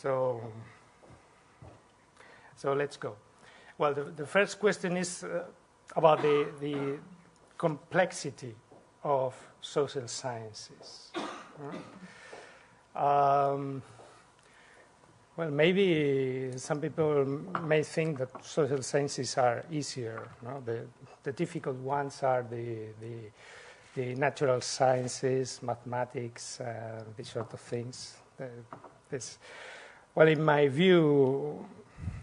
So let's go. Well, the first question is about the complexity of social sciences. Well, maybe some people may think that social sciences are easier. No? The difficult ones are the natural sciences, mathematics, these sort of things. Well, in my view,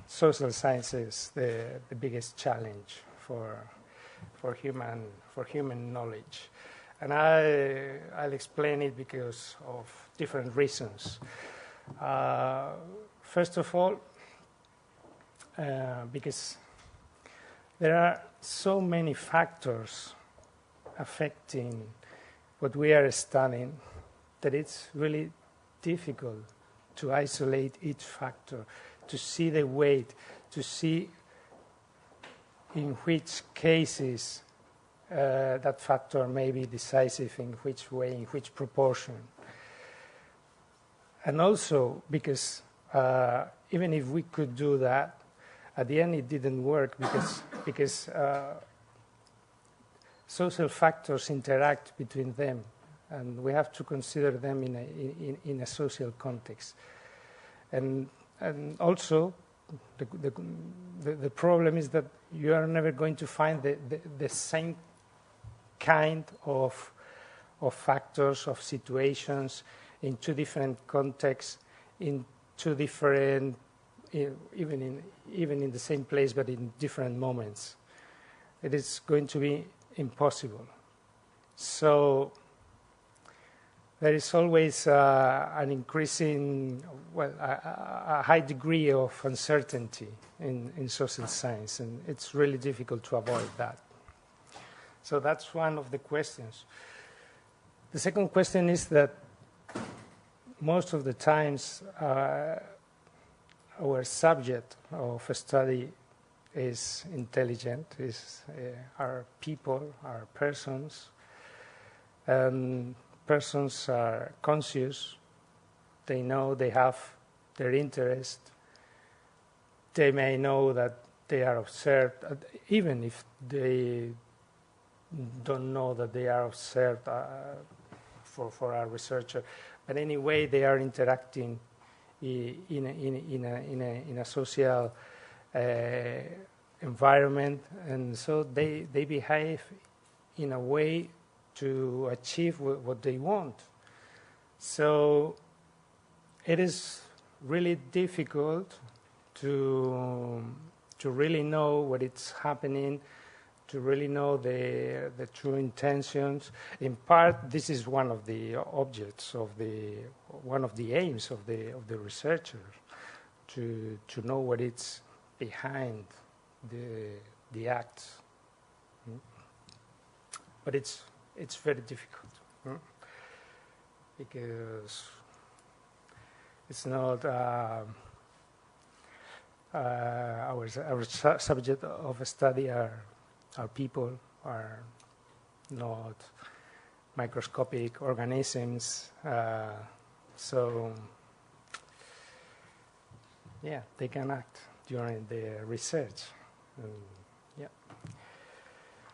social sciences the biggest challenge for human knowledge, and I'll explain it because of different reasons. First of all, because there are so many factors affecting what we are studying that it's really difficult to isolate each factor, to see the weight, to see in which cases that factor may be decisive, in which way, in which proportion. And also because even if we could do that, at the end it didn't work because social factors interact between them, and we have to consider them in a social context. And also the problem is that you are never going to find the same kind of factors, of situations, in two different contexts, in two different, even in the same place, but in different moments. It is going to be impossible. So there is always an increasing, well, a high degree of uncertainty in social science, and it's really difficult to avoid that. So that's one of the questions. The second question is that most of the times our subject of study is intelligent, are people, are persons, and persons are conscious. They know they have their interest. They may know that they are observed, even if they don't know that they are observed for a researcher. But anyway, they are interacting in a social environment, and so they behave in a way to achieve what they want. So it is really difficult to really know what is happening, to really know the true intentions. In part, this is one of the objects of one of the aims of the researcher, to know what is behind the acts. But it's very difficult because it's not our subject of study are people, are not microscopic organisms. So yeah, they can act during the research.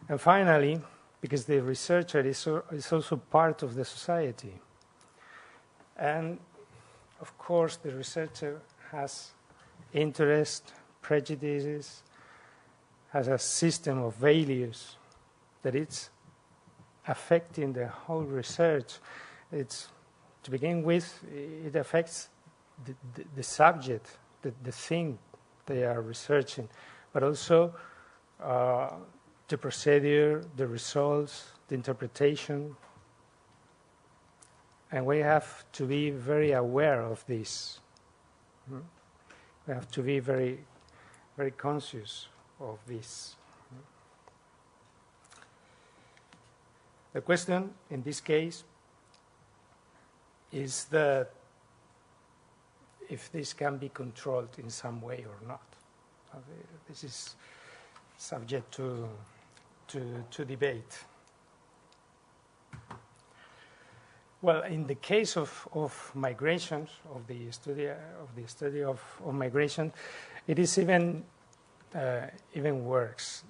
And finally, because the researcher is also part of the society. And of course, the researcher has interest, prejudices, has a system of values that it's affecting the whole research. It's, to begin with, it affects the subject, the thing they are researching, but also the procedure, the results, the interpretation. And we have to be very aware of this. We have to be very, very conscious of this. The question in this case is that if this can be controlled in some way or not. This is subject to debate. Well, in the case of migrations, of the study of migration, it is even worse,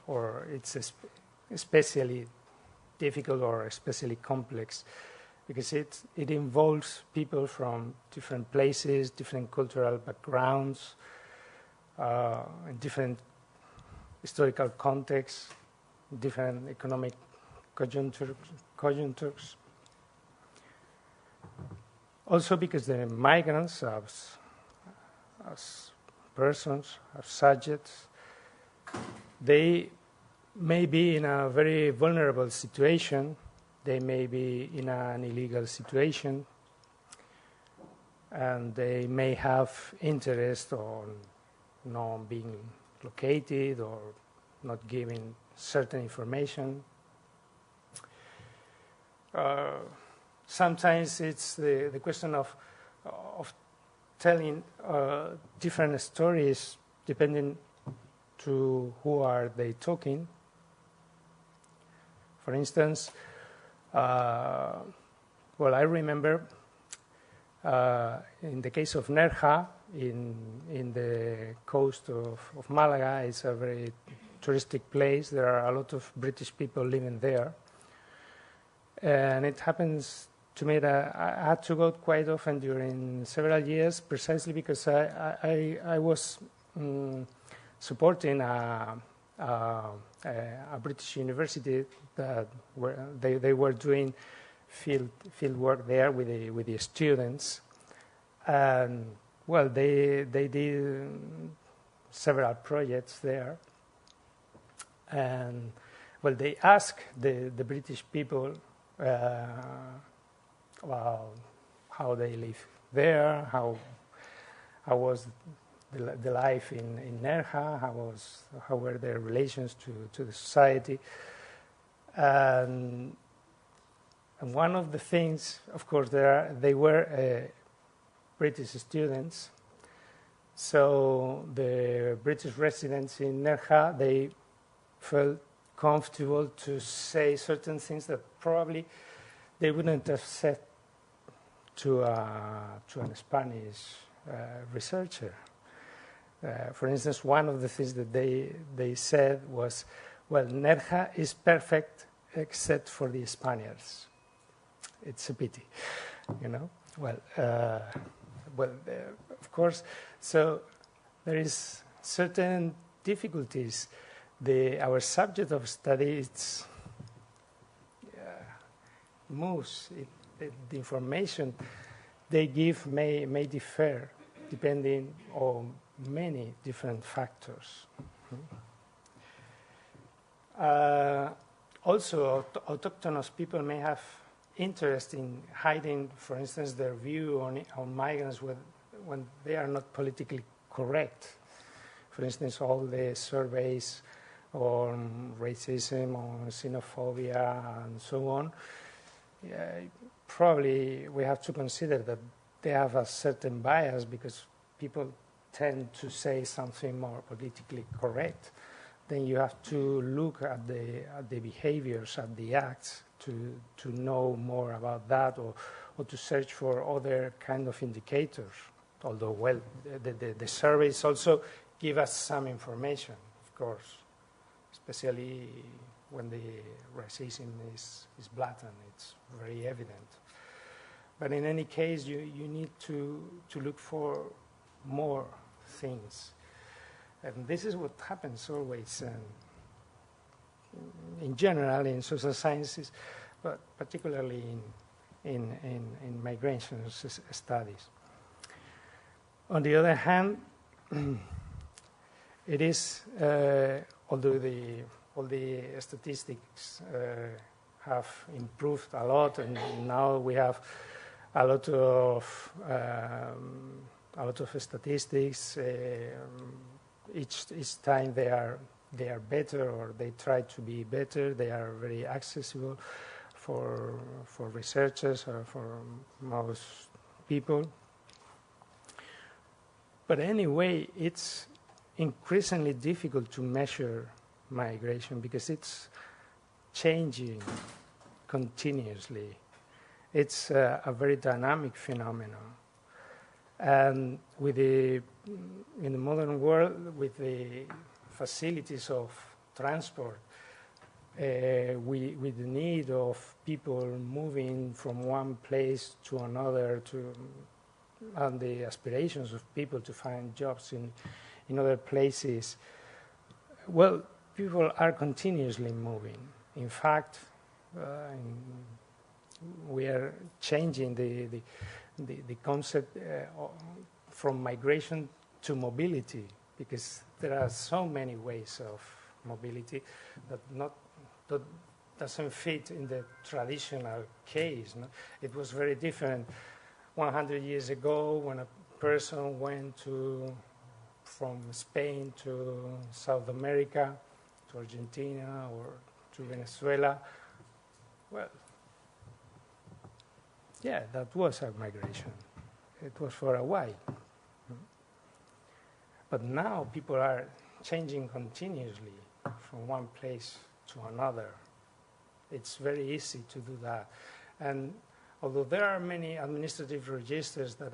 or it's especially difficult or especially complex, because it involves people from different places, different cultural backgrounds, in different historical contexts, different economic conjunctures. Also because the migrants as persons, as subjects, they may be in a very vulnerable situation. They may be in an illegal situation, and they may have interest on not being located or not giving certain information. Sometimes it's the question of telling different stories depending to who are they talking. For instance, well, I remember in the case of Nerja, in the coast of Malaga, it's a very touristic place. There are a lot of British people living there. And it happens to me that I had to go quite often during several years, precisely because I was supporting a British university that they were doing field work there with the students, and well, they did several projects there, and well, they asked the British people about how they live there, how was the life in Nerja, how were their relations to the society, and one of the things, of course, they were British students, so the British residents in Nerja, they felt comfortable to say certain things that probably they wouldn't have said to an Spanish researcher. For instance, one of the things that they said was, well, Nerja is perfect except for the Spaniards. It's a pity, you know. Well, of course, so there is certain difficulties. Our subject of study moves. The information they give may differ depending on many different factors. Also, autochthonous people may have interest in hiding, for instance, their view on migrants when they are not politically correct. For instance, all the surveys on racism, on xenophobia, and so on, probably we have to consider that they have a certain bias because people tend to say something more politically correct. Then you have to look at the behaviors, at the acts, to know more about that, or to search for other kind of indicators. Although, well, the surveys also give us some information, of course, especially when the racism is blatant, it's very evident. But in any case, you need to look for more things. And this is what happens always in general in social sciences, but particularly in migration studies. On the other hand, it is, although all the statistics have improved a lot, and now we have a lot of statistics. Each time they are better, or they try to be better. They are very accessible for researchers or for most people. But anyway, it's increasingly difficult to measure migration because it's changing continuously. it's a very dynamic phenomenon. And in the modern world, with the facilities of transport, with the need of people moving from one place to another, and the aspirations of people to find jobs in other places, well, people are continuously moving. In fact, we are changing the concept from migration to mobility, because there are so many ways of mobility that doesn't fit in the traditional case. No? It was very different 100 years ago when a person went from Spain to South America, to Argentina, or to Venezuela. Well, yeah, that was a migration. It was for a while. But now people are changing continuously from one place to another. It's very easy to do that. And although there are many administrative registers that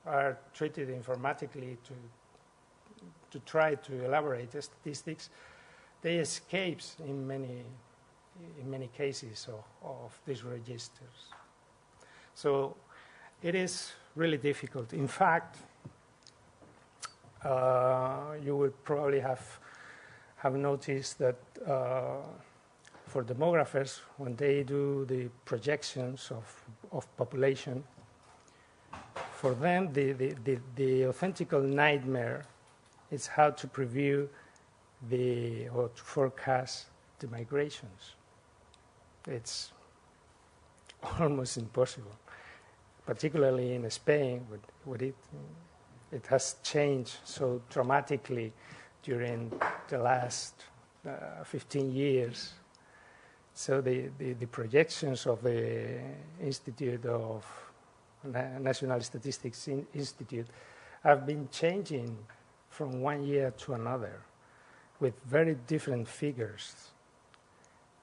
are treated informatically to try to elaborate the statistics, they escape in many cases of these registers. So it is really difficult. In fact, you would probably have noticed that for demographers, when they do the projections of population, for them the authentical nightmare is how to preview or to forecast the migrations. It's almost impossible, particularly in Spain, with it has changed so dramatically during the last 15 years. So the projections of the Institute of National Statistics Institute have been changing from one year to another with very different figures.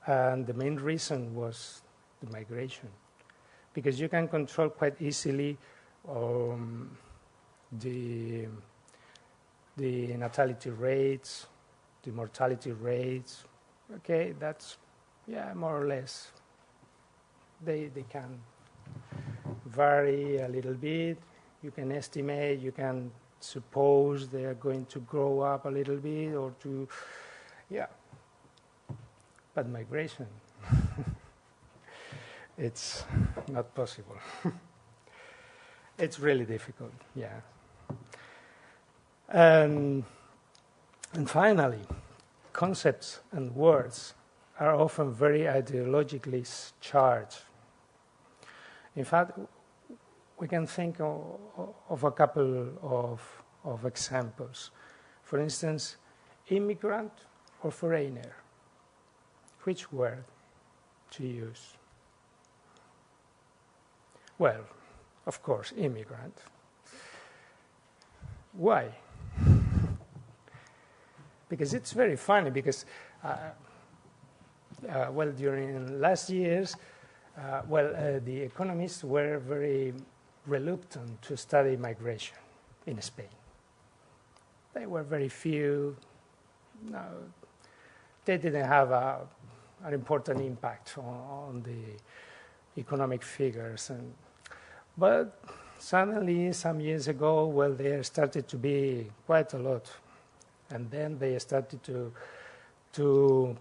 And the main reason was the migration, because you can control quite easily the natality rates, the mortality rates. Okay, that's, yeah, more or less. They can vary a little bit. You can estimate, you can suppose they are going to grow up a little bit or to, yeah. But migration, it's not possible. It's really difficult, yeah. And finally, concepts and words are often very ideologically charged. In fact, we can think of a couple of examples. For instance, immigrant or foreigner. Which word to use? Well, of course, immigrant. Why? Because it's very funny, because, well, during last years, the economists were very reluctant to study migration in Spain. They were very few. No, they didn't have an important impact on the economic figures. But suddenly, some years ago, well, there started to be quite a lot. And then they started to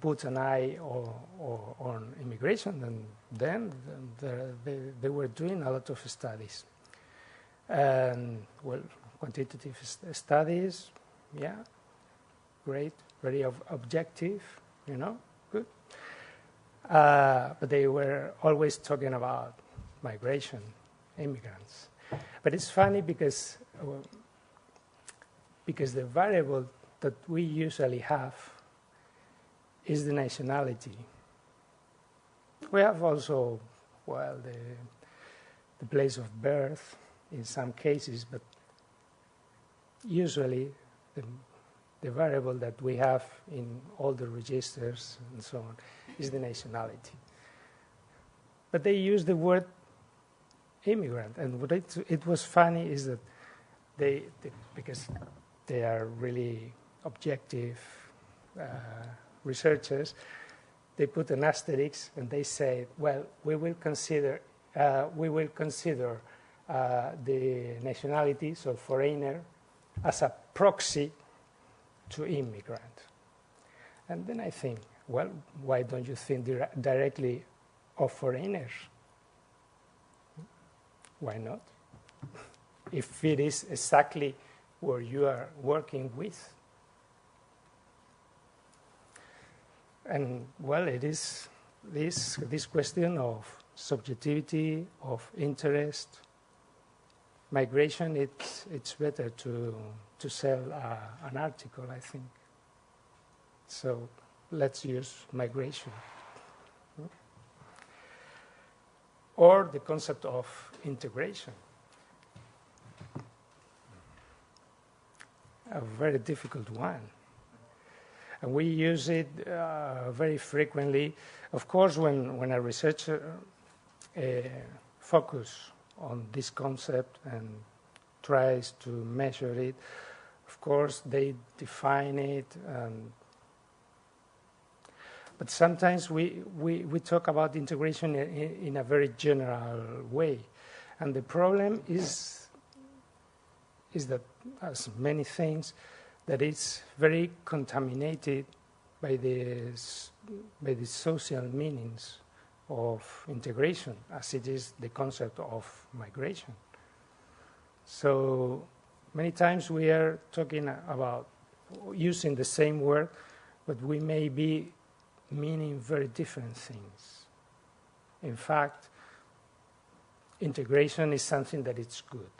put an eye on immigration, and then they were doing a lot of studies. And, well, quantitative studies, yeah, great, very objective, you know, good. But they were always talking about migration, immigrants. But it's funny because the variable that we usually have is the nationality. We have also, well, the place of birth in some cases, but usually the variable that we have in all the registers and so on is the nationality. But they use the word immigrant. And what it was funny is that because they are really objective researchers, they put an asterisk and they say, well, we will consider the nationality, so foreigner, as a proxy to immigrant. And then I think, well, why don't you think directly of foreigners? Why not? If it is exactly where you are working with. And, well, it is this question of subjectivity, of interest, migration. It's better to sell an article, I think. So let's use migration. Or the concept of integration. A very difficult one. And we use it very frequently. Of course, when a researcher focuses on this concept and tries to measure it, of course, they define it. But sometimes we talk about integration in a very general way. And the problem is that, as many things, that it's very contaminated by the social meanings of integration, as it is the concept of migration. So many times we are talking about using the same word, but we may be meaning very different things. In fact, integration is something that is good.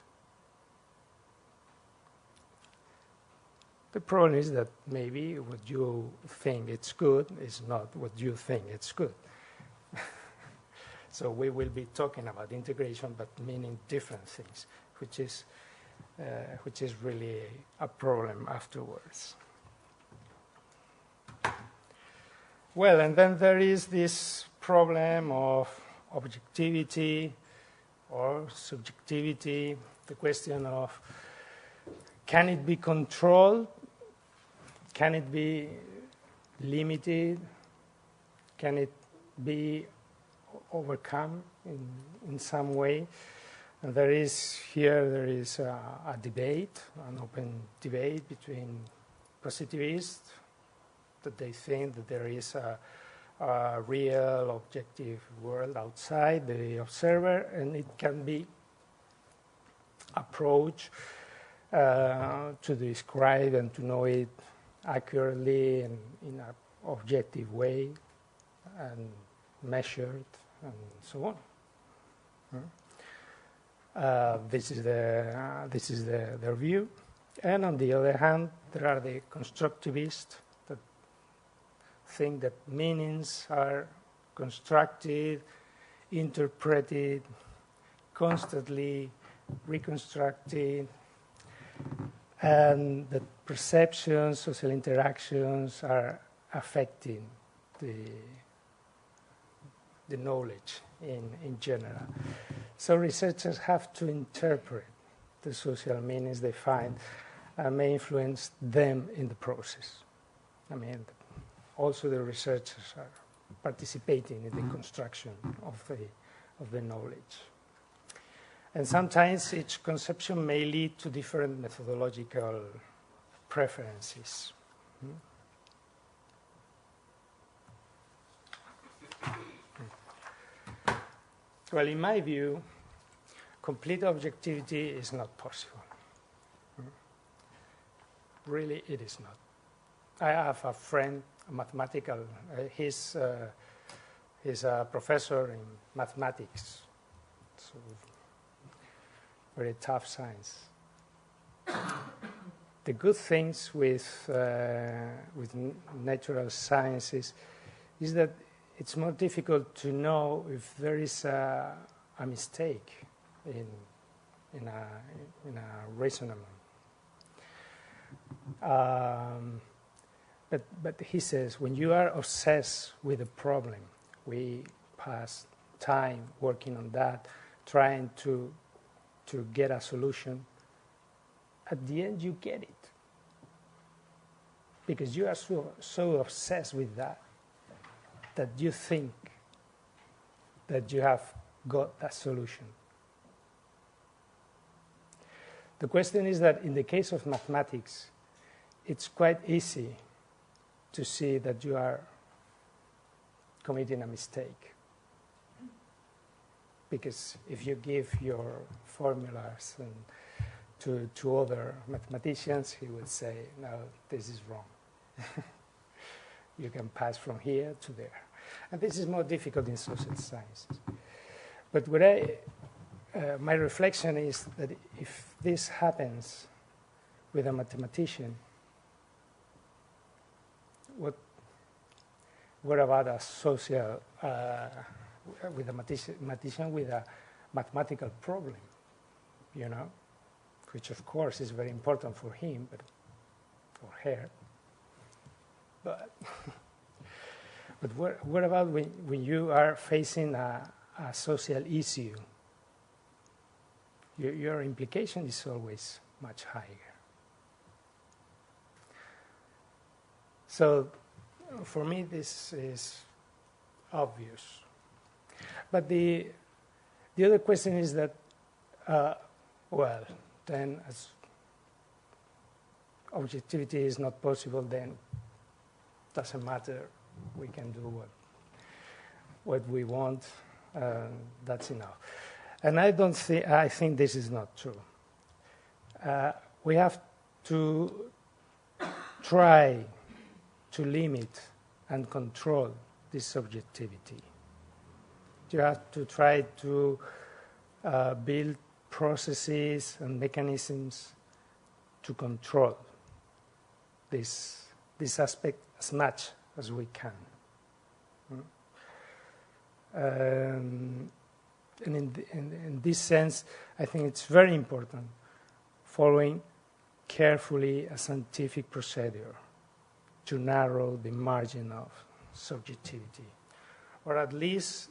The problem is that maybe what you think it's good is not what you think it's good. So we will be talking about integration, but meaning different things, which is really a problem afterwards. Well, and then there is this problem of objectivity or subjectivity, the question of, can it be controlled? Can it be limited? Can it be overcome in some way? And there is a debate, an open debate between positivists, that they think that there is a real objective world outside the observer, and it can be approached to describe and to know it accurately and in an objective way and measured and so on. This is their view. And on the other hand, there are the constructivists that think that meanings are constructed, interpreted, constantly reconstructed, and that perceptions, social interactions are affecting the knowledge in general. So researchers have to interpret the social meanings they find and may influence them in the process. I mean, also the researchers are participating in the construction of the knowledge. And sometimes each conception may lead to different methodological preferences. Well, in my view, complete objectivity is not possible. Really, it is not. I have a friend, a mathematical, he's a professor in mathematics, so very tough science. The good things with natural sciences is that it's more difficult to know if there is a mistake in a reasoning. But he says, when you are obsessed with a problem, we pass time working on that, trying to get a solution, at the end you get it. Because you are so obsessed with that you think that you have got that solution. The question is that in the case of mathematics, it's quite easy to see that you are committing a mistake. Because if you give your formulas to other mathematicians, he would say, no, this is wrong. You can pass from here to there. And this is more difficult in social sciences. But what my reflection is that if this happens with a mathematician, what about a social, with a mathematician with a mathematical problem, you know, which of course is very important for him, but for her. But what about when you are facing a social issue? Your implication is always much higher. So for me, this is obvious. But the other question is that, well, then as objectivity is not possible, then doesn't matter. We can do what we want. That's enough. And I think this is not true. We have to try to limit and control this subjectivity. You have to try to build processes and mechanisms to control this aspect as much as we can. And in this sense, I think it's very important following carefully a scientific procedure to narrow the margin of subjectivity, or at least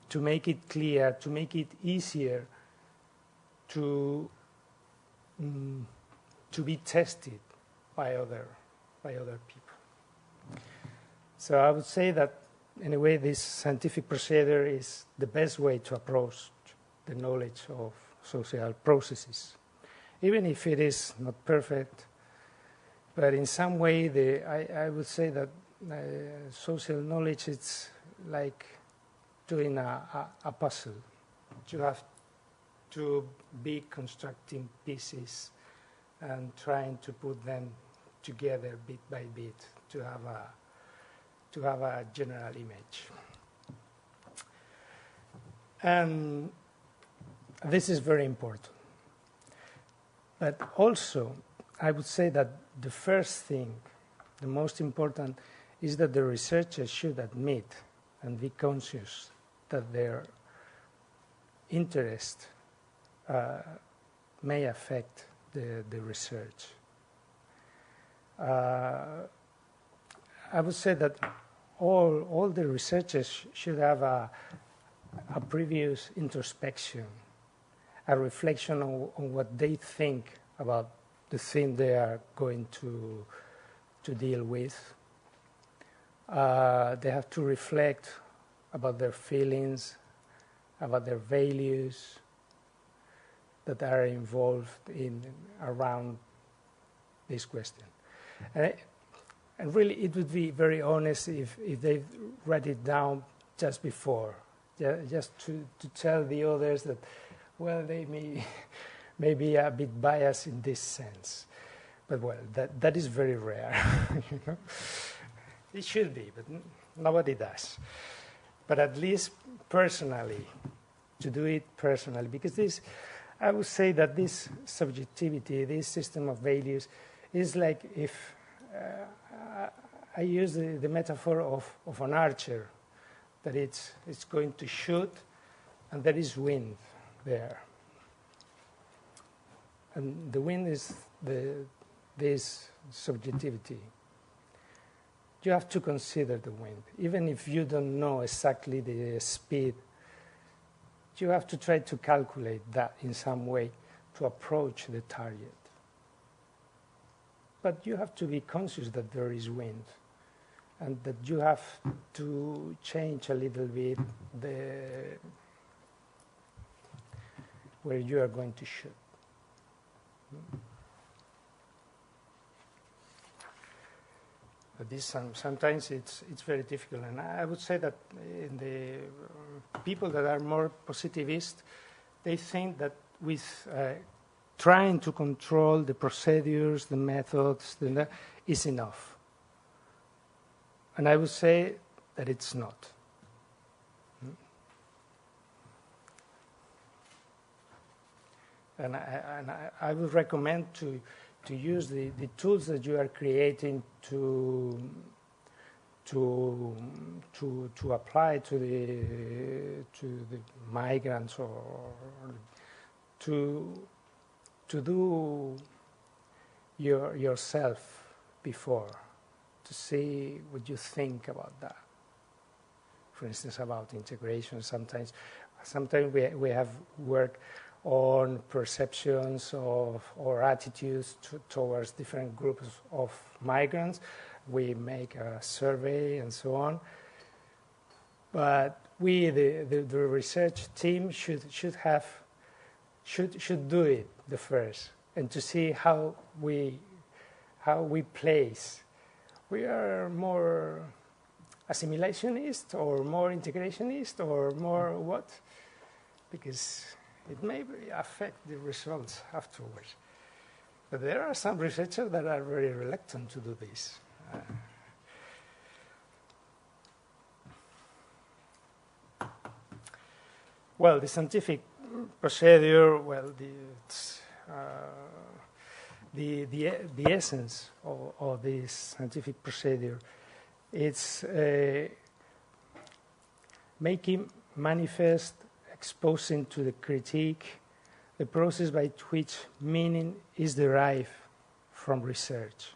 to make it clear, to make it easier to be tested by other people. So I would say that in a way this scientific procedure is the best way to approach the knowledge of social processes, even if it is not perfect. But in some way, I would say that social knowledge is like doing a puzzle. You have to be constructing pieces and trying to put them together bit by bit to have a general image. And this is very important. But also, I would say that the first thing, the most important, is that the researchers should admit and be conscious that their interest may affect the research. I would say that all the researchers should have a previous introspection, a reflection on what they think about the thing they are going to deal with. They have to reflect about their feelings, about their values that are involved around this question. And really, it would be very honest if they write it down just before, just to tell the others that, well, they may be a bit biased in this sense. But, well, that is very rare. You know? It should be, but nobody does. But at least personally, to do it personally, because I would say that this subjectivity, this system of values, is like if I use the metaphor of an archer, that it's going to shoot, and there is wind there. And the wind is this subjectivity. You have to consider the wind, even if you don't know exactly the speed you have to try to calculate that in some way to approach the target. But you have to be conscious that there is wind and that you have to change a little bit where you are going to shoot. But this sometimes it's very difficult, and I would say that in the people that are more positivist, they think that with trying to control the procedures, the methods, is enough. And I would say that it's not. And I would recommend to use the tools that you are creating to apply to the migrants, or to do yourself before, to see what you think about that. For instance, about integration. Sometimes we have work on perceptions or attitudes towards different groups of migrants. We make a survey and so on. But we, the research team, should do it the first, and to see how we place. We are more assimilationist, or more integrationist, or more what? Because it may affect the results afterwards. But there are some researchers that are very reluctant to do this. Well, the procedure, well, the essence of this scientific procedure, it's making manifest, exposing to the critique the process by which meaning is derived from research.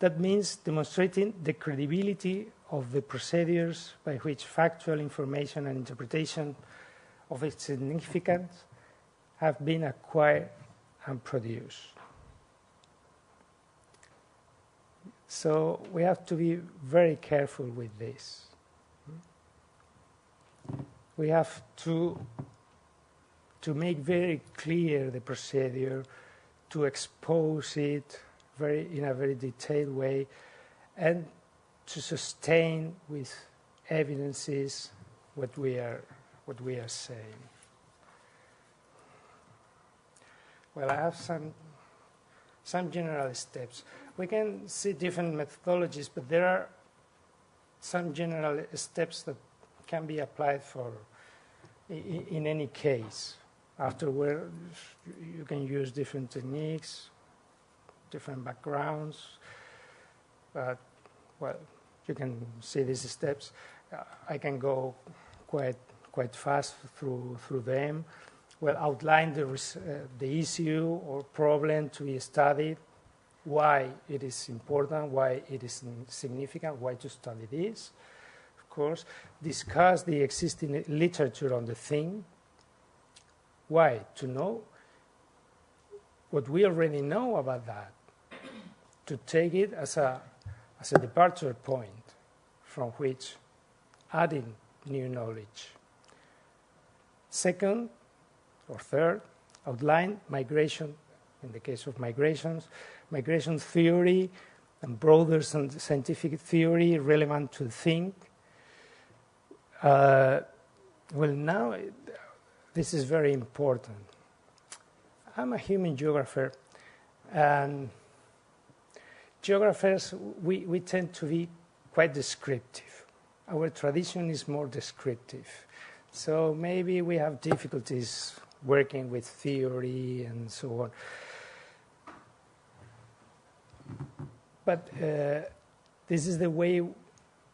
That means demonstrating the credibility of the procedures by which factual information and interpretation of its significance have been acquired and produced. So we have to be very careful with this. We have to make very clear the procedure, to expose it in a very detailed way, and to sustain with evidences what we are saying. Well, I have some general steps. We can see different methodologies, but there are some general steps that can be applied in any case. Afterwards, you can use different techniques, different backgrounds, but, well, you can see these steps. I can go quite fast through them. Well, outline the issue or problem to be studied, why it is important, why it is significant, why to study this. Of course, discuss the existing literature on the theme. Why? To know what we already know about that, to take it as a departure point from which adding new knowledge. Second or third, outline migration, in the case of migrations, migration theory and broader scientific theory relevant to the theme. Well, now this is very important. I'm a human geographer, and geographers, we tend to be quite descriptive. Our tradition is more descriptive. So maybe we have difficulties working with theory and so on. But this is the way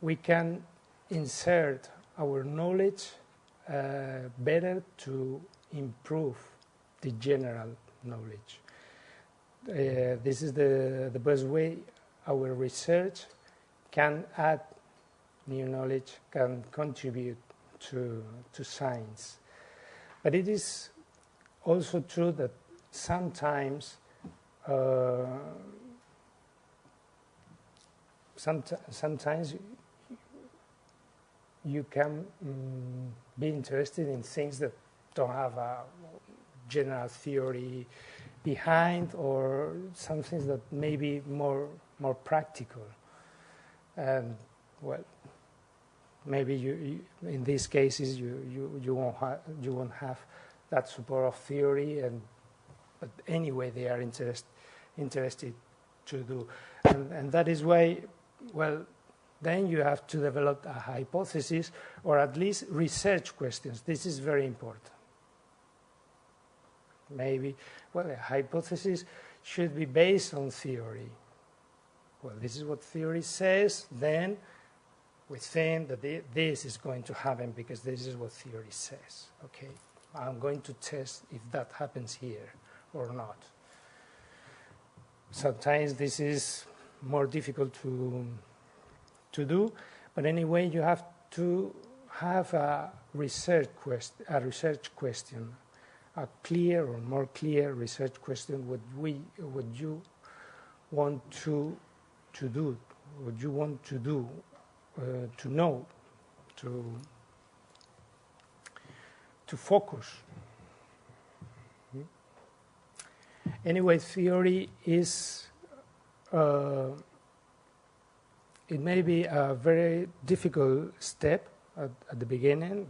we can insert our knowledge better to improve the general knowledge. This is the best way our research can add new knowledge, can contribute to science. But it is also true that sometimes sometimes you can be interested in things that don't have a general theory behind, or some things that may be more practical. And well, maybe you in these cases you won't have that support of theory, but anyway they are interested to do, and that is why, well, then you have to develop a hypothesis, or at least research questions. This is very important. Maybe, well, a hypothesis should be based on theory. Well, this is what theory says, then we think that this is going to happen because this is what theory says. Okay, I'm going to test if that happens here or not. Sometimes this is more difficult to do, but anyway, you have to have a research question, a clear or more clear research question. What you want to do, what you want to do, to know, to focus. Anyway, theory is. It may be a very difficult step at the beginning.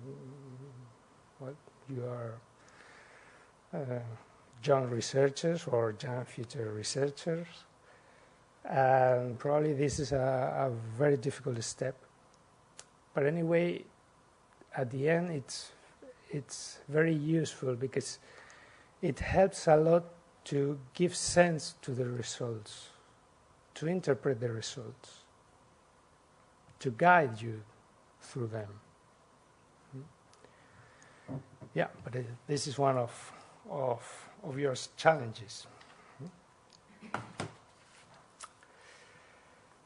Well, you are young researchers or young future researchers, and probably this is a very difficult step. But anyway, at the end, it's very useful because it helps a lot to give sense to the results, to interpret the results, to guide you through them. Yeah, but this is one of your challenges.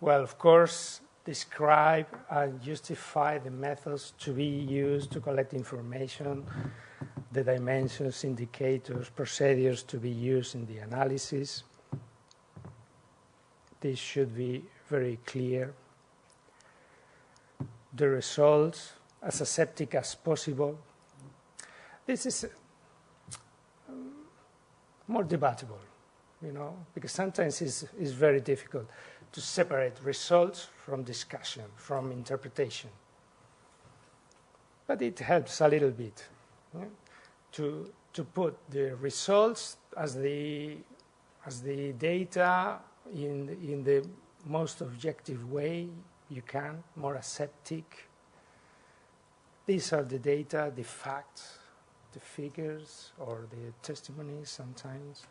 Well, of course, describe and justify the methods to be used to collect information, the dimensions, indicators, procedures to be used in the analysis. This should be very clear. The results as aseptic as possible. This is more debatable, because sometimes it's very difficult to separate results from discussion, from interpretation. But it helps a little bit to put the results as the data in the most objective way you can, more aseptic. These are the data, the facts, the figures, or the testimonies sometimes.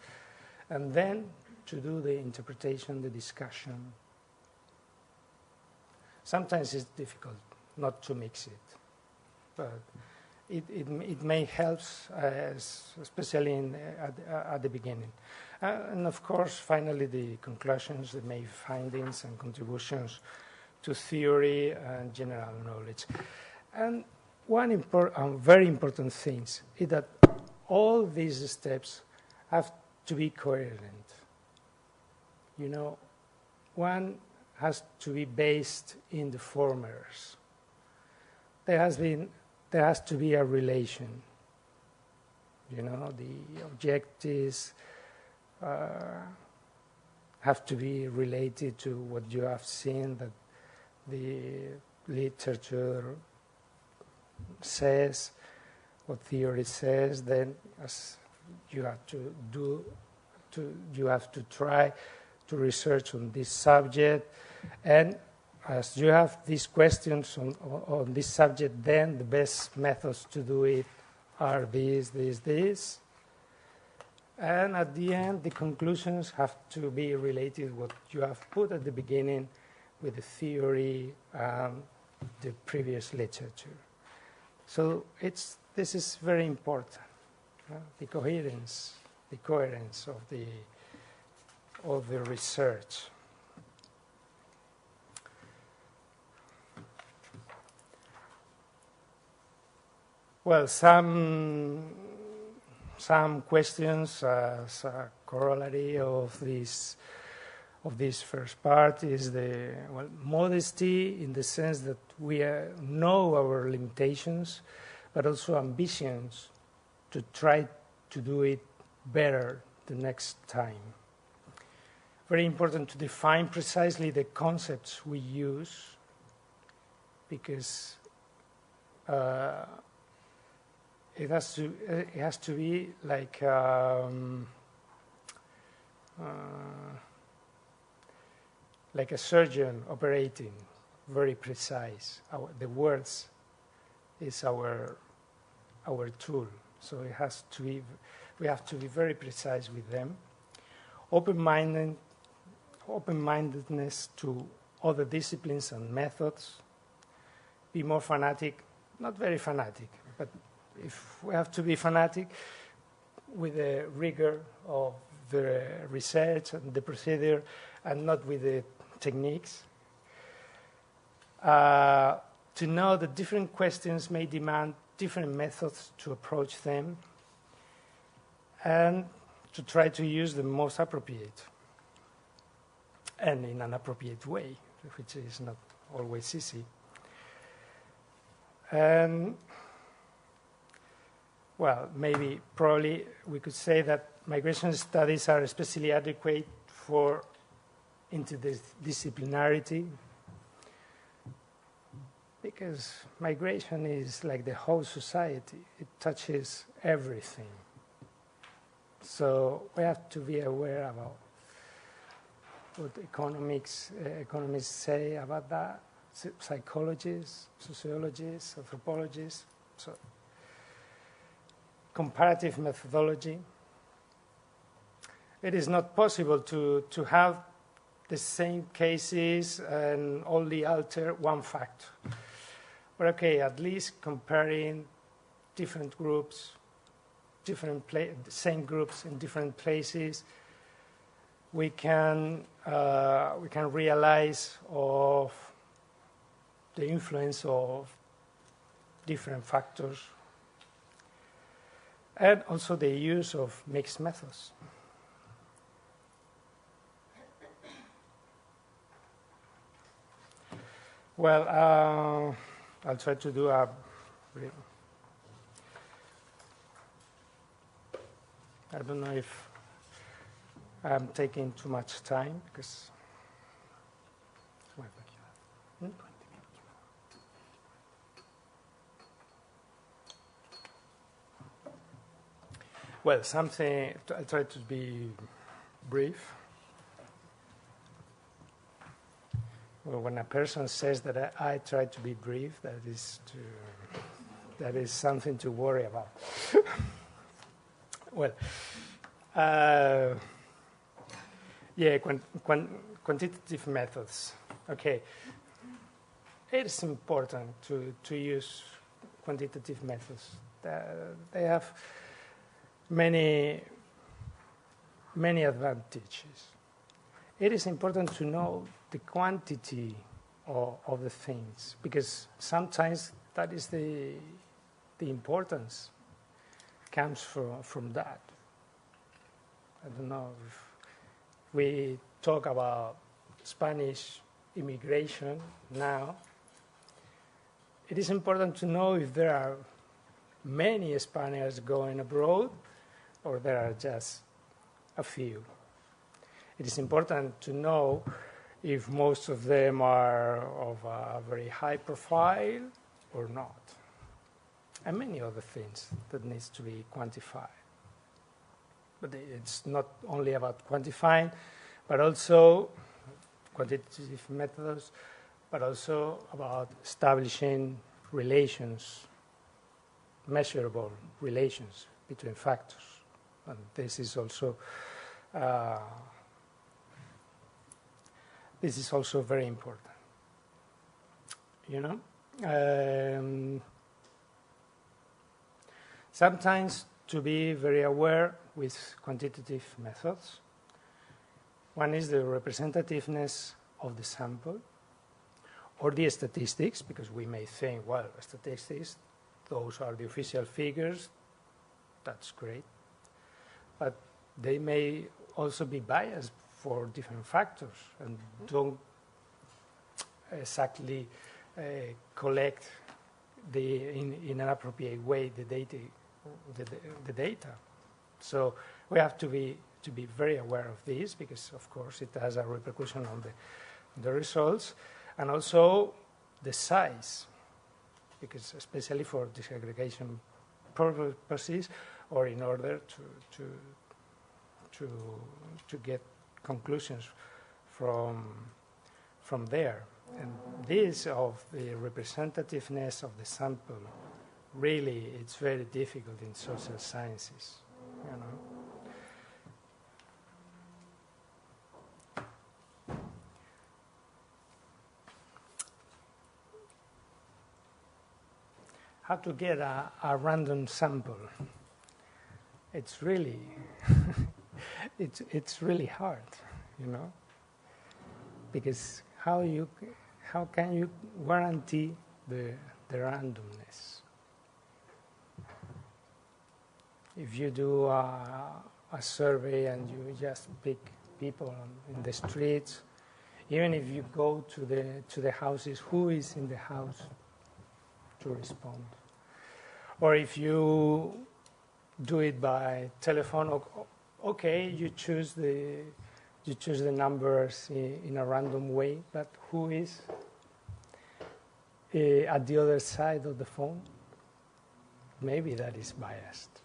And then to do the interpretation, the discussion. Sometimes it's difficult not to mix it, but it may help, especially at the beginning. And of course, finally, the conclusions, the main findings and contributions to theory and general knowledge. And one very important thing is that all these steps have to be coherent. One has to be based in the formers. There has to be a relation. The objectives have to be related to what you have seen, that the literature says, what theory says. Then, as you have to try to research on this subject, and as you have these questions on this subject, then the best methods to do it are these. And at the end, the conclusions have to be related to what you have put at the beginning with the theory and the previous literature. So this is very important, the coherence of the research. Well, some some questions as a corollary of this first part is the modesty, in the sense that we know our limitations, but also ambitions to try to do it better the next time. Very important to define precisely the concepts we use, because it has to be like a surgeon operating, very precise. The words is our tool, so it has to be. We have to be very precise with them. Open-mindedness to other disciplines and methods. Be more fanatic, not very fanatic, but if we have to be fanatic, with the rigor of the research and the procedure, and not with the techniques. To know that different questions may demand different methods to approach them, and to try to use the most appropriate, and in an appropriate way, which is not always easy. And, well, probably we could say that migration studies are especially adequate for interdisciplinarity, because migration is like the whole society. It touches everything. So we have to be aware about what economists say about that, psychologists, sociologists, anthropologists. So comparative methodology. It is not possible to have the same cases and only alter one fact. But okay, at least comparing different groups, same groups in different places, we can realize of the influence of different factors, and also the use of mixed methods. Well, I'll try to do a I don't know if I'm taking too much time, because well, I'll try to be brief. Well, when a person says that I try to be brief, that is something to worry about. Well, quantitative methods. Okay, it is important to use quantitative methods. They have many advantages. It is important to know the quantity of the things, because sometimes that is the importance comes from that. I don't know if we talk about Spanish immigration now. It is important to know if there are many Spaniards going abroad, or there are just a few. It is important to know if most of them are of a very high profile or not, and many other things that needs to be quantified. But it's not only about quantifying, but also quantitative methods, but also about establishing relations, measurable relations between factors. And this is also very important. You know, sometimes to be very aware with quantitative methods. One is the representativeness of the sample, or the statistics, because we may think, well, statistics, those are the official figures, that's great. but they may also be biased for different factors and don't exactly collect in an appropriate way the data. So we have to be very aware of this, because of course it has a repercussion on the results, and also the size, because especially for disaggregation purposes, or in order to get conclusions from there. And this of the representativeness of the sample, really, it's very difficult in social sciences, you know. How to get a random sample? It's really, it's really hard, you know, because how can you guarantee the randomness? If you do a survey and you just pick people in the streets, even if you go to the houses, who is in the house to respond? Or if you do it by telephone, okay, you choose the numbers in a random way, but who is at the other side of the phone? Maybe that is biased.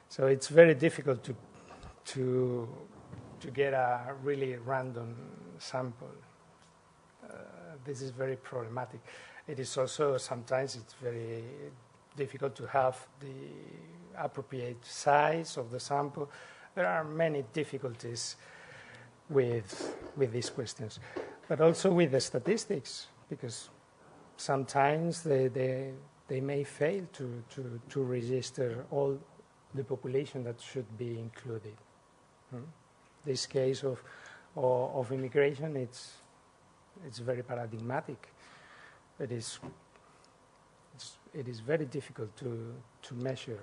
So it's very difficult to get a really random sample. This is very problematic. It is also sometimes it's very difficult to have the appropriate size of the sample. There are many difficulties with these questions, but also with the statistics, because sometimes they may fail to register all the population that should be included. This case of immigration, it's very paradigmatic. It is very difficult to measure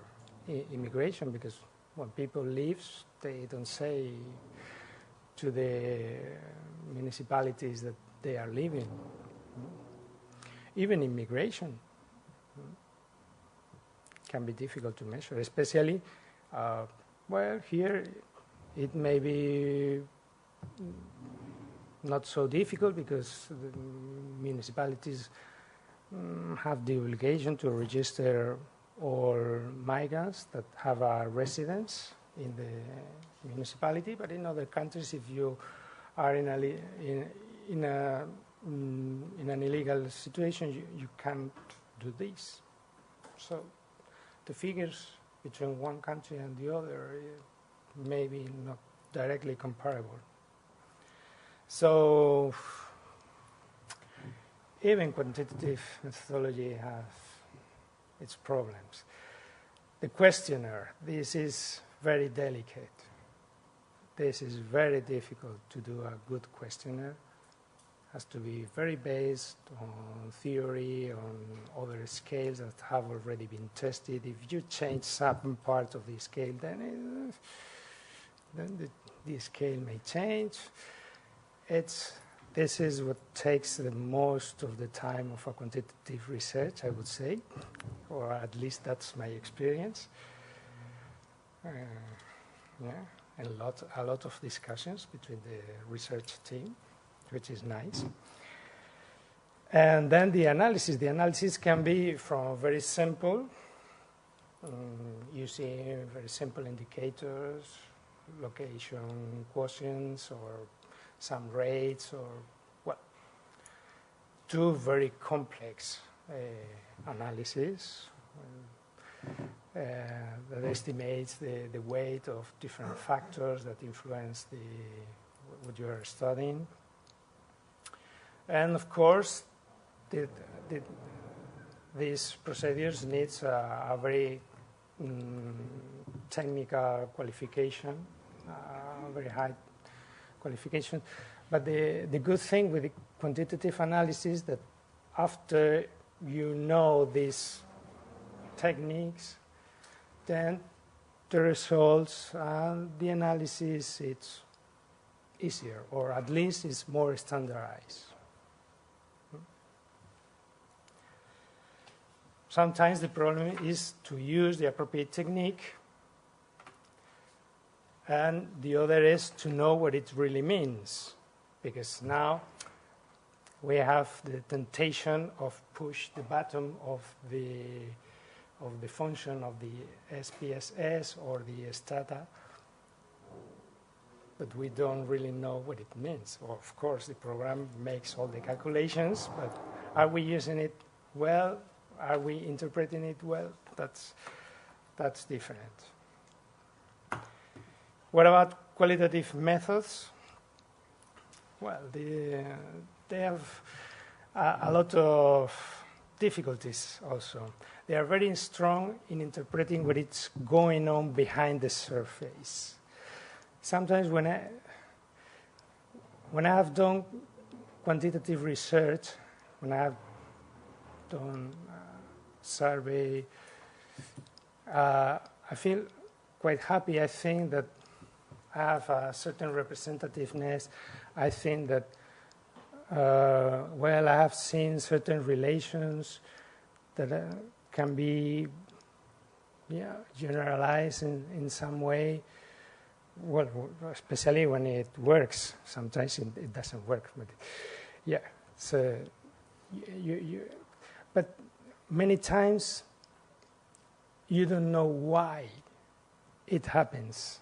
immigration, because when people leave, they don't say to the municipalities that they are leaving. Even immigration can be difficult to measure, especially, well, here it may be not so difficult, because the municipalities have the obligation to register all migrants that have a residence in the municipality. But in other countries, if you are in an illegal situation, you can't do this. So the figures between one country and the other may be not directly comparable. So even quantitative methodology has its problems. The questionnaire, this is very delicate. This is very difficult to do a good questionnaire. It has to be very based on theory, on other scales that have already been tested. If you change some part of the scale, then the scale may change. This is what takes the most of the time of a quantitative research, I would say, or at least that's my experience. And a lot of discussions between the research team, which is nice. And then the analysis can be from very simple, using very simple indicators, location quotients, or some rates, or to very complex analysis that estimates the weight of different factors that influence what you are studying. And of course, these procedures needs a very technical qualification, very high qualification. But the good thing with the quantitative analysis that after you know these techniques, then the results and the analysis, it's easier, or at least it's more standardized. Sometimes the problem is to use the appropriate technique, and the other is to know what it really means, because now we have the temptation of push the button of the function of the SPSS or the stata, but we don't really know what it means. Well, of course, the program makes all the calculations, but are we using it well? Are we interpreting it well? That's different. What about qualitative methods? Well, they have a lot of difficulties also. They are very strong in interpreting what is going on behind the surface. Sometimes when I have done quantitative research, when I have done survey, I feel quite happy. I think that I have a certain representativeness. I think that, well, I have seen certain relations that can be generalized in some way. Well, especially when it works. Sometimes it doesn't work. But yeah, so but many times you don't know why it happens.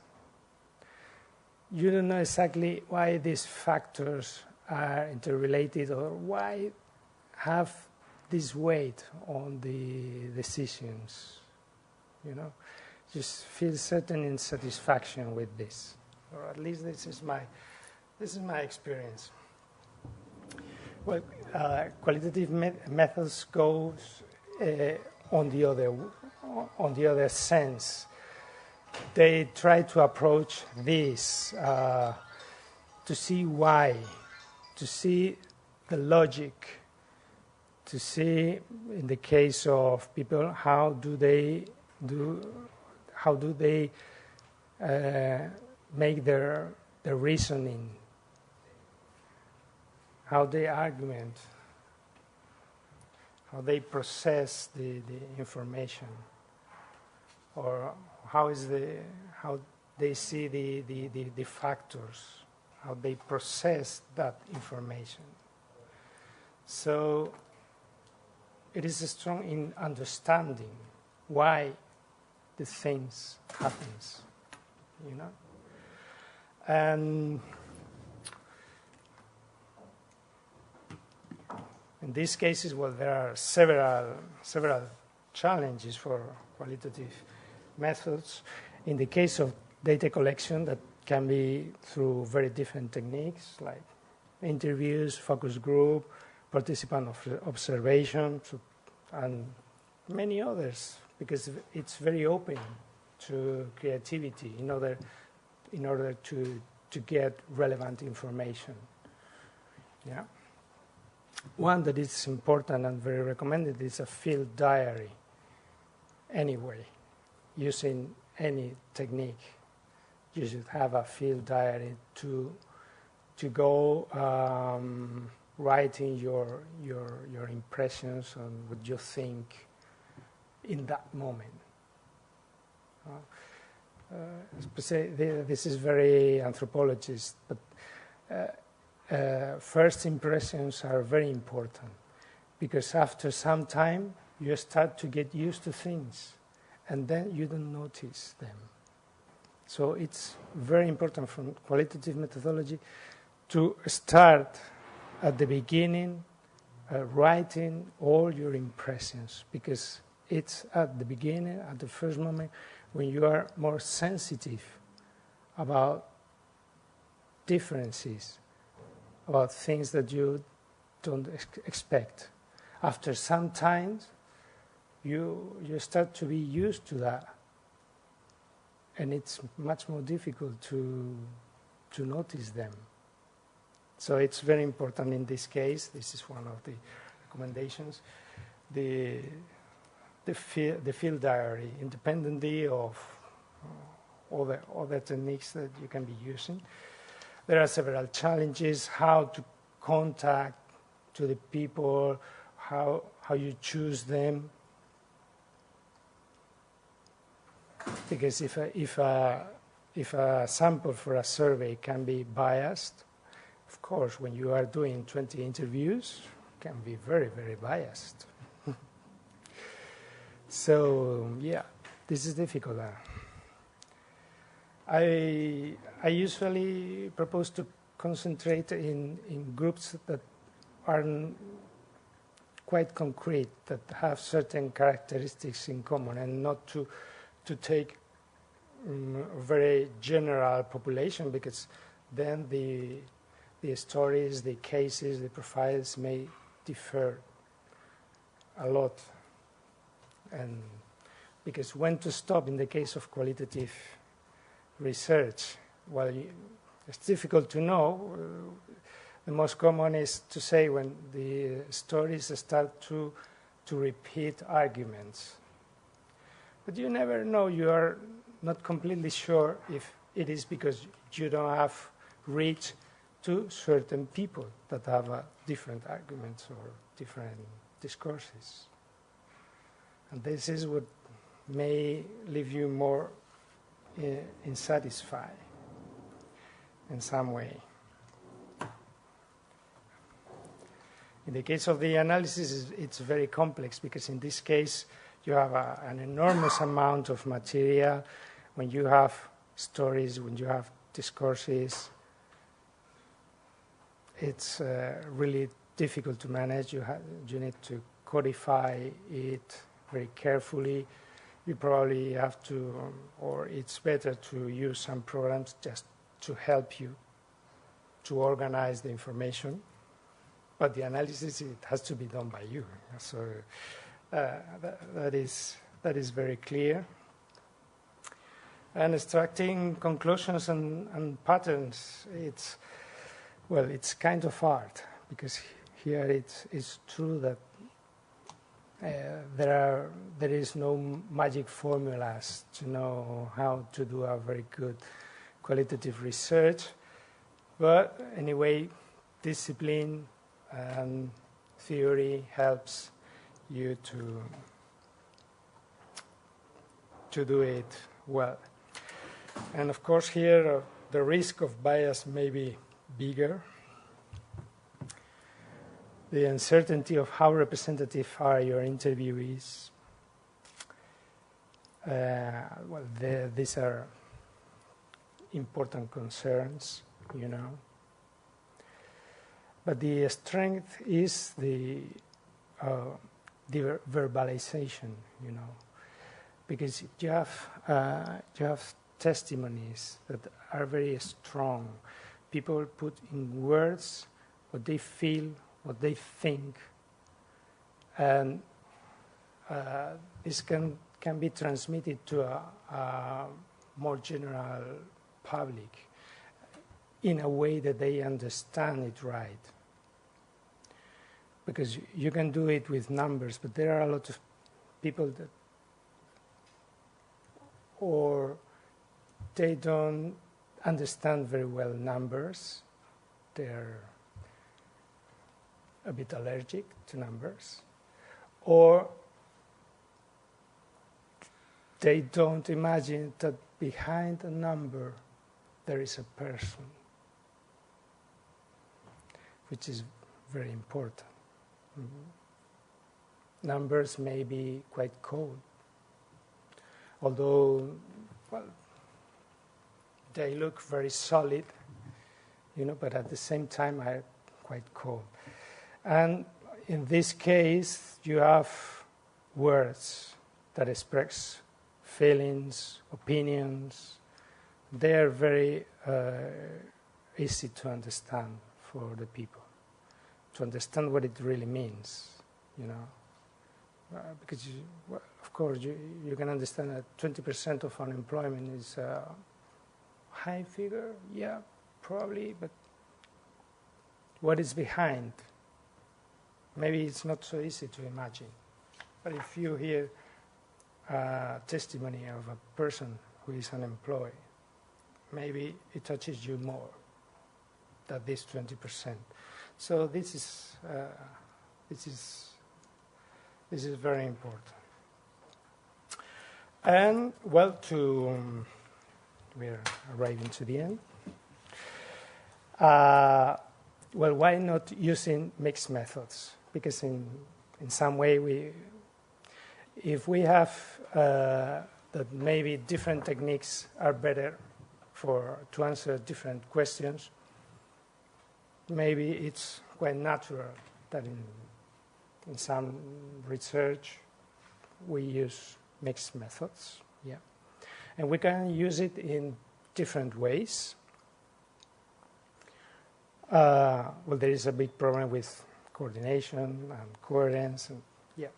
You don't know exactly why these factors are interrelated or why have this weight on the decisions. You know, just feel certain insatisfaction with this, or at least this is my experience. Well, qualitative methods goes on the other sense. They try to approach this to see why, to see the logic, to see, in the case of people, how do they make their reasoning, how they argument, how they process the information, or how they see the factors, how they process that information. So it is strong in understanding why the things happens, you know. And in these cases, well, there are several challenges for qualitative methods. In the case of data collection, that can be through very different techniques like interviews, focus group, participant observation, and many others, because it's very open to creativity in order to get relevant information. Yeah. One that is important and very recommended is a field diary. Anyway, using any technique, you should have a field diary to go writing your impressions on what you think in that moment. This is very anthropologist, but first impressions are very important, because after some time you start to get used to things and then you don't notice them. So it's very important from qualitative methodology to start at the beginning writing all your impressions, because it's at the beginning, at the first moment, when you are more sensitive about differences, about things that you don't expect. After some time, you start to be used to that, and it's much more difficult to notice them. So it's very important in this case. This is one of the recommendations. The field diary, independently of other techniques that you can be using. There are several challenges: how to contact to the people, how you choose them. Because if a sample for a survey can be biased, of course, when you are doing 20 interviews, it can be very, very biased. So, yeah, this is difficult. I usually propose to concentrate in groups that are quite concrete, that have certain characteristics in common, and not to take a very general population, because then the stories, the cases, the profiles may differ a lot. And because when to stop in the case of qualitative research, well, it's difficult to know. The most common is to say when the stories start to repeat arguments. But you never know. You are not completely sure if it is because you don't have reach to certain people that have different arguments or different discourses. And this is what may leave you more unsatisfied in some way. In the case of the analysis, it's very complex, because in this case, you have an enormous amount of material. When you have stories, when you have discourses, it's really difficult to manage. You need to codify it very carefully. You probably have to, or it's better to use some programs just to help you to organize the information. But the analysis, it has to be done by you. So that is very clear. And extracting conclusions and patterns, it's kind of art, because here it's true that there is no magic formulas to know how to do a very good qualitative research. But anyway, discipline and theory helps you to do it well. And of course here the risk of bias may be bigger. The uncertainty of how representative are your interviewees. These are important concerns, you know. But the strength is the verbalization, you know, because you have testimonies that are very strong. People put in words what they feel, what they think, and this can be transmitted to a more general public in a way that they understand it right. Because you can do it with numbers, but there are a lot of people that, or they don't understand very well numbers. They're a bit allergic to numbers, or they don't imagine that behind a number there is a person, which is very important. Mm-hmm. Numbers may be quite cold, although, well, they look very solid, you know, but at the same time are quite cold. And in this case, you have words that express feelings, opinions. They are very easy to understand for the people, to understand what it really means, you know. Because, of course, you can understand that 20% of unemployment is a high figure. Yeah, probably, but what is behind? Maybe it's not so easy to imagine. But if you hear a testimony of a person who is unemployed, maybe it touches you more than this 20%. So this is very important. And well, we're arriving to the end. Well, why not using mixed methods? Because in some way if we have that maybe different techniques are better to answer different questions, maybe it's quite natural that in some research we use mixed methods. Yeah, and we can use it in different ways. Well, there is a big problem with coordination and coherence, and yeah.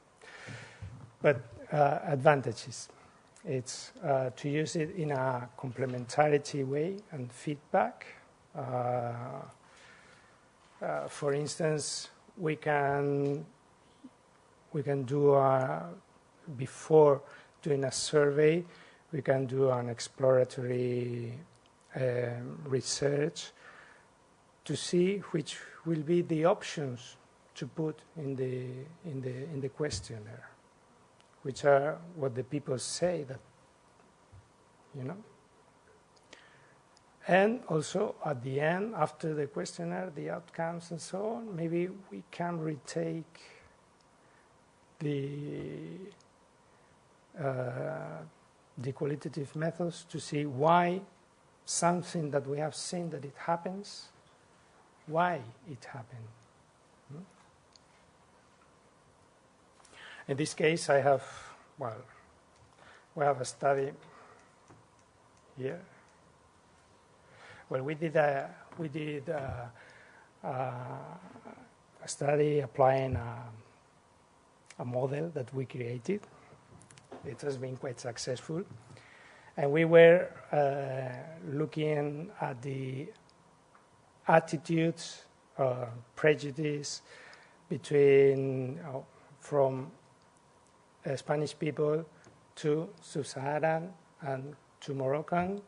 But advantages. It's to use it in a complementarity way and feedback. For instance, we can do before doing a survey, we can do an exploratory research to see which will be the options to put in the questionnaire, which are what the people say that, you know. And also at the end, after the questionnaire, the outcomes and so on, maybe we can retake the qualitative methods to see why something that we have seen that it happens, why it happened. In this case, we have a study here. Well, we did a study applying a model that we created. It has been quite successful, and we were looking at the attitudes, prejudice from Spanish people to Sub-Saharan and to Moroccan,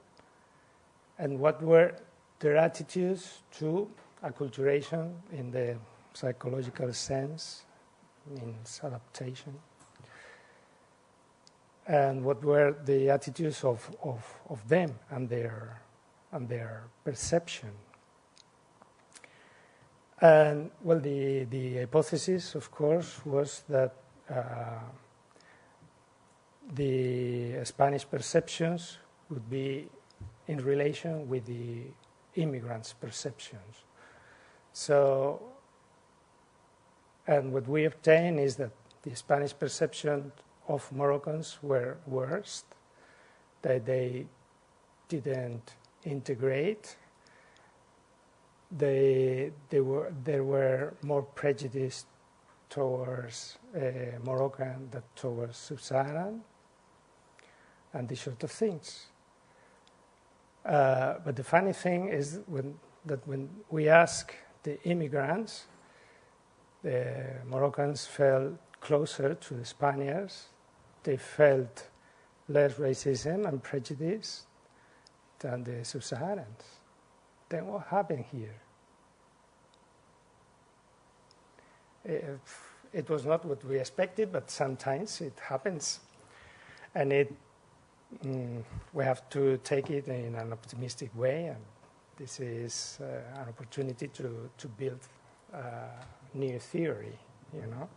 and what were their attitudes to acculturation in the psychological sense, means adaptation, and what were the attitudes of them and their perception. And well, the hypothesis, of course, was that the Spanish perceptions would be in relation with the immigrants' perceptions. So, and what we obtained is that the Spanish perception of Moroccans were worst, that they didn't integrate, there were more prejudice towards Moroccan than towards Sub-Saharan, and these sort of things. But the funny thing is when we ask the immigrants, the Moroccans felt closer to the Spaniards. They felt less racism and prejudice than the Sub-Saharans. Then what happened here? It was not what we expected, but sometimes it happens. And we have to take it in an optimistic way, and this is an opportunity to build new theory, you know.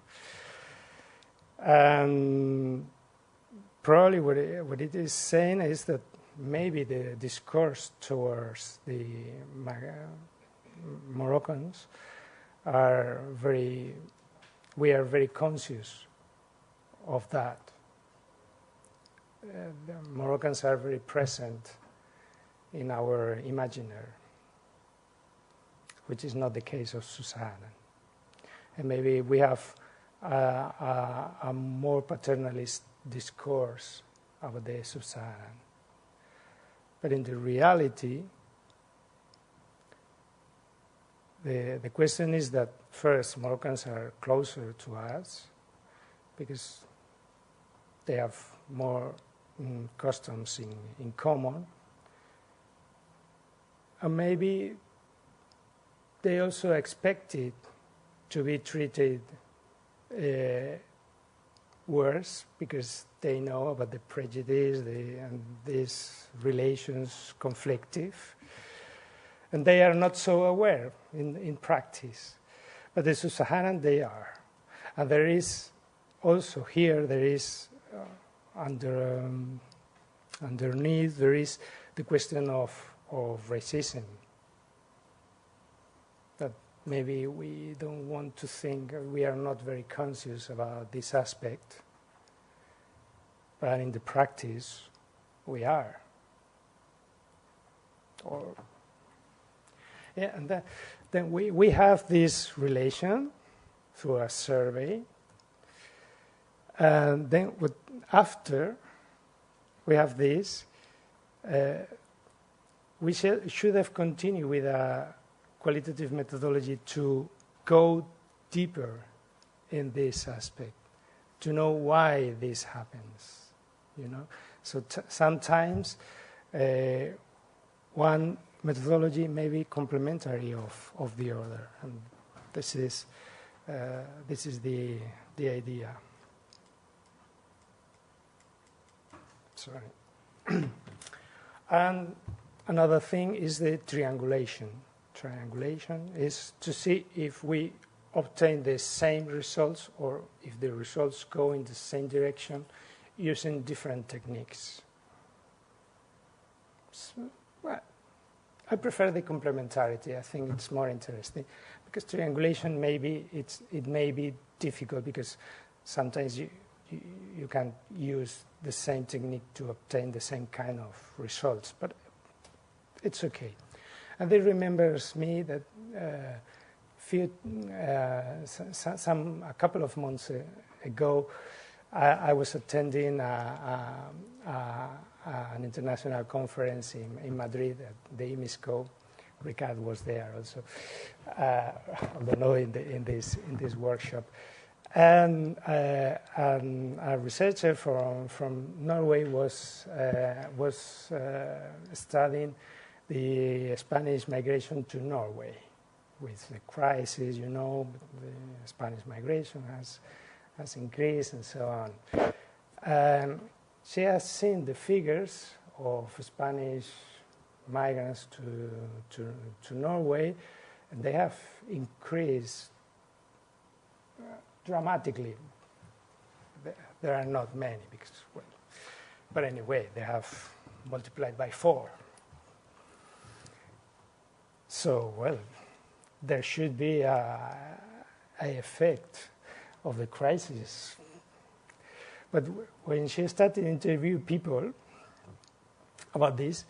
Probably what it is saying is that maybe the discourse towards the Moroccans we are very conscious of that. The Moroccans are very present in our imaginary, which is not the case of Sub-Saharan. And maybe we have a more paternalist discourse about the Sub-Saharan. But in the reality, the question is that first, Moroccans are closer to us because they have more customs in common. And maybe they also expected to be treated worse because they know about the prejudice and these relations conflictive. And they are not so aware in practice. But the sub-Saharan, they are. And there is also here, there is underneath, there is the question of racism. That maybe we don't want to think, we are not very conscious about this aspect. But in the practice, we are. And then we have this relation through a survey. And then after we have this, we should have continued with a qualitative methodology to go deeper in this aspect, to know why this happens. You know, so sometimes one methodology may be complementary of the other, and this is the idea. Sorry. And another thing is the triangulation. Triangulation is to see if we obtain the same results or if the results go in the same direction using different techniques. So, well, I prefer the complementarity. I think it's more interesting because triangulation it may be difficult because sometimes you can use the same technique to obtain the same kind of results, but it's okay. And it remembers me that a couple of months ago, I was attending an international conference in Madrid at the IMISCO. Ricard was there also, although in this workshop. And a researcher from Norway was studying the Spanish migration to Norway. With the crisis, you know, the Spanish migration has increased and so on. And she has seen the figures of Spanish migrants to Norway, and they have increased dramatically. There are not many, because, well, but anyway, they have multiplied by 4. So, well, there should be an effect of the crisis. But when she started to interview people about this,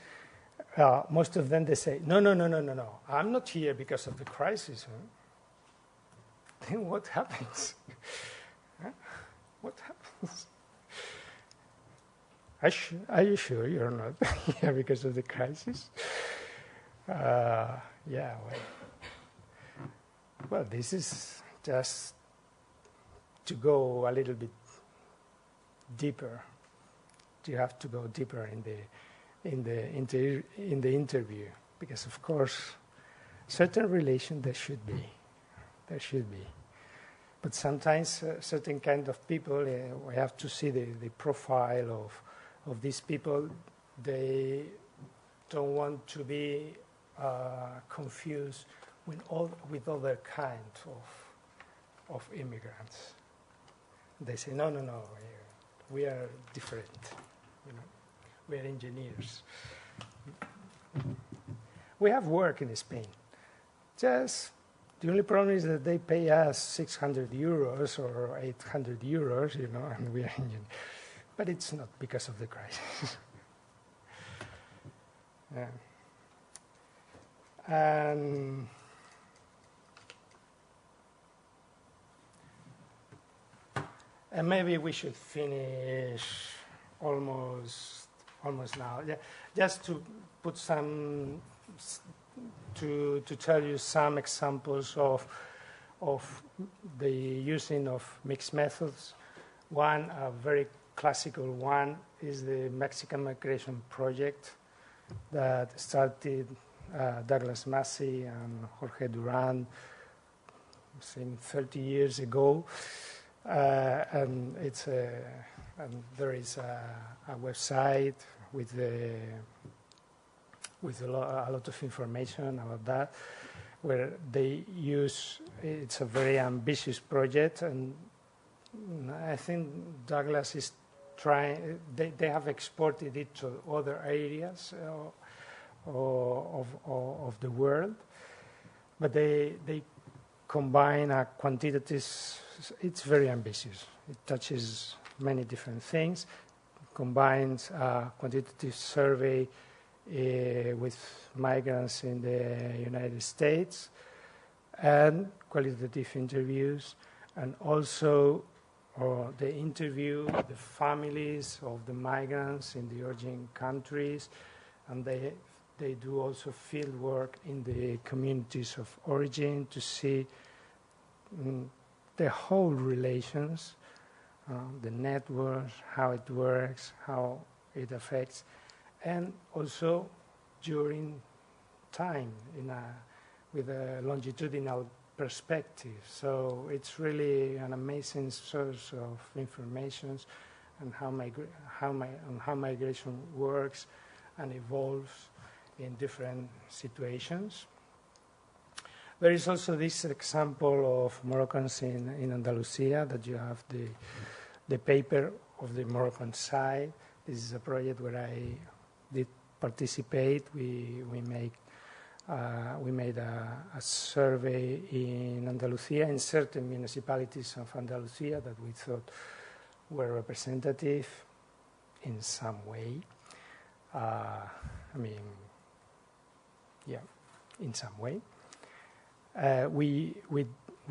most of them, they say, no, I'm not here because of the crisis. Huh? Then what happens? Huh? What happens? Are you sure you're not here because of the crisis? Yeah, well, this is just to go a little bit deeper. You have to go deeper in the interview, because of course, certain relation there should be, but sometimes certain kind of people, we have to see the profile of these people. They don't want to be confused with other kind of immigrants. They say, no, we are different. You know, we are engineers. We have work in Spain. Just the only problem is that they pay us 600 euros or 800 euros, you know, and we are engineers. But it's not because of the crisis. And maybe we should finish almost now. Yeah, just to put some, to tell you some examples of the using of mixed methods. One, a very classical one is the Mexican migration project that started Douglas Massey and Jorge Duran, saying 30 years ago, and there is a website with a lot of information about that, where they use. It's a very ambitious project, and I think Douglas is trying. They have exported it to other areas of the world, but they combine a quantitative. It's very ambitious. It touches many different things. Combines a quantitative survey with migrants in the United States and qualitative interviews, and also they interview the families of the migrants in the origin countries, and they do also field work in the communities of origin to see the whole relations, the networks, how it works, how it affects, and also during time with a longitudinal perspective. So it's really an amazing source of information on how migration works and evolves in different situations. There is also this example of Moroccans in Andalusia, that you have the paper of the Moroccan side. This is a project where I did participate. We made a survey in Andalusia, in certain municipalities of Andalusia that we thought were representative in some way. In some way. We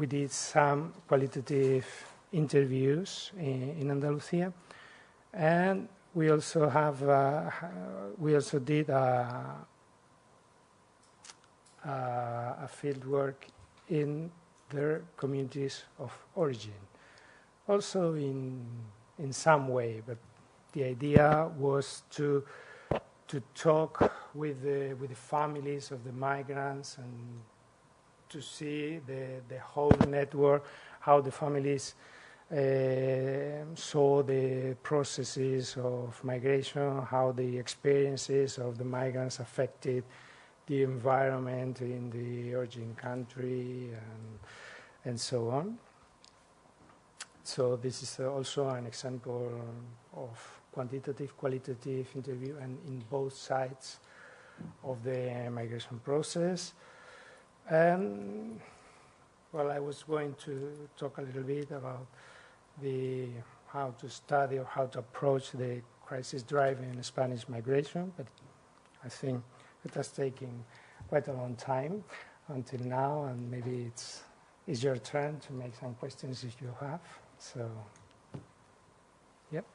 did some qualitative interviews in Andalusia, and we also did a field work in their communities of origin, also in some way. But the idea was to talk with the families of the migrants and to see the whole network, how the families saw the processes of migration, how the experiences of the migrants affected the environment in the origin country, and so on. So this is also an example of quantitative, qualitative interview, and in both sides of the migration process. And, well, I was going to talk a little bit about how to study or how to approach the crisis driving Spanish migration, but I think it has taken quite a long time until now, and maybe it's your turn to make some questions if you have. So, yep.